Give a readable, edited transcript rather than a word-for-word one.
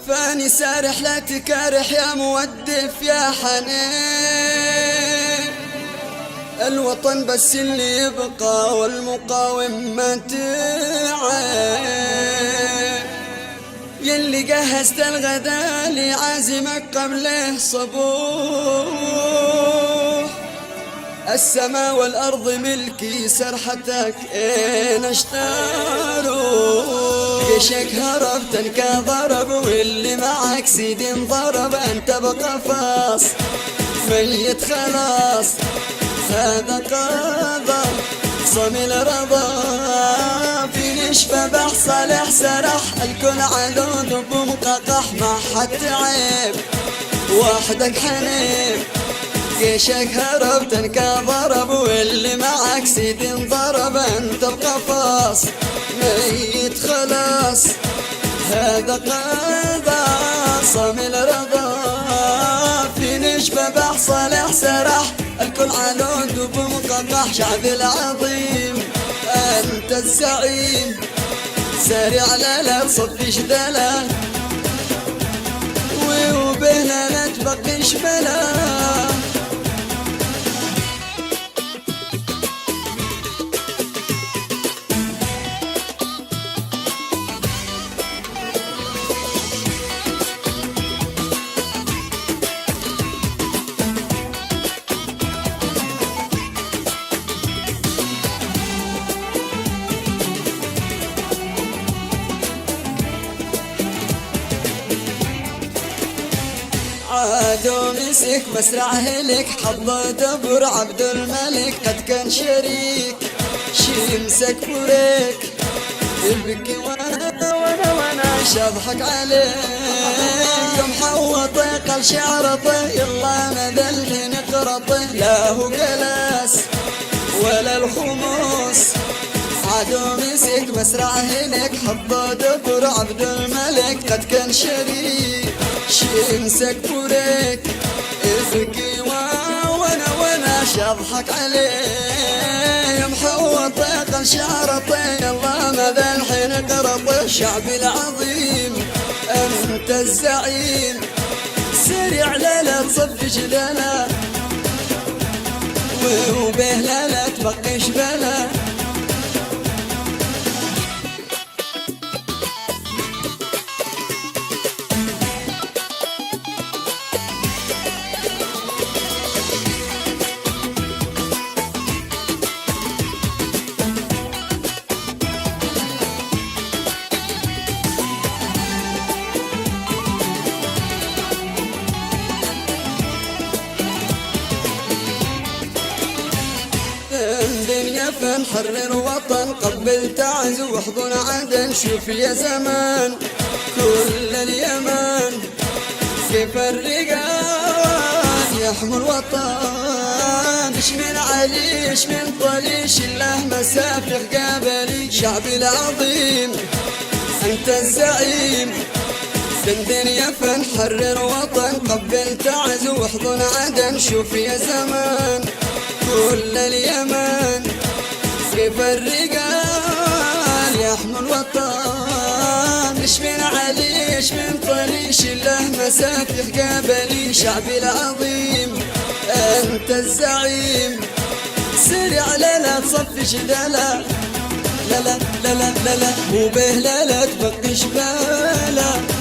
فاني سارح لا تكارح يا مودف يا حنين، الوطن بس اللي يبقى والمقاوم ما تعين، يلي جهزت الغدا لعازمك قبله صبوح، السما والأرض ملكي سرحتك إن اشتروا، جيشك هرب تنكا ضرب واللي معك سيد انضرب، انت بقفاص ميت خلاص هذا قدر صميل رضا، في نشفة بحصالح سرح الكل عدود بمققح ما حد تعب وحدك حنيف، جيشك هرب تنكا ضرب واللي معك سيد انضرب، انت بقفاص ميت خلاص هذا قدر صميل رضا، في نشفة بحصالح سرح الكل علود وبمقطح، شعب العظيم انت الزعيم سارع لا تصفي جدله وبهنا لا تبقيش بلا. عادوا مسك مسرع هلك حظ دبر عبد الملك، قد كان شريك شيمسك بريك يبكي وانا شضحك عليك، يوم حوطي قال شعرطي يلا مدى الحين قرطي، لا هو جلاس ولا الخموس، عادوا مسك مسرع هلك حظ دبر عبد الملك، قد كان شريك شيمسك بريك ابكي وانا شضحك عليه، محوطي قل شعرطي يلا ماذا الحين قرطي، الشعب العظيم انت الزعيم سريع لا تصفي جدلا وبه لا تبقيش بلا. دنيا فنحرر وطن قبل تعز واحضن عدن، شوف يا زمان كل اليمن كيف الرجال يحموا الوطن، ايش من علي ايش من طليش الله مسافر قابلي، شعب العظيم انت الزعيم دنيا فنحرر وطن قبل تعز واحضن عدن، شوف يا زمان كل اليمن كيف الرجال يحموا الوطن، ايش من علي ايش من طريش الله مسافر قابلي، شعبي العظيم انت الزعيم سريع لا تصفي جدلا لا لا لا لا لا لا وبه لا تبقيش بالا.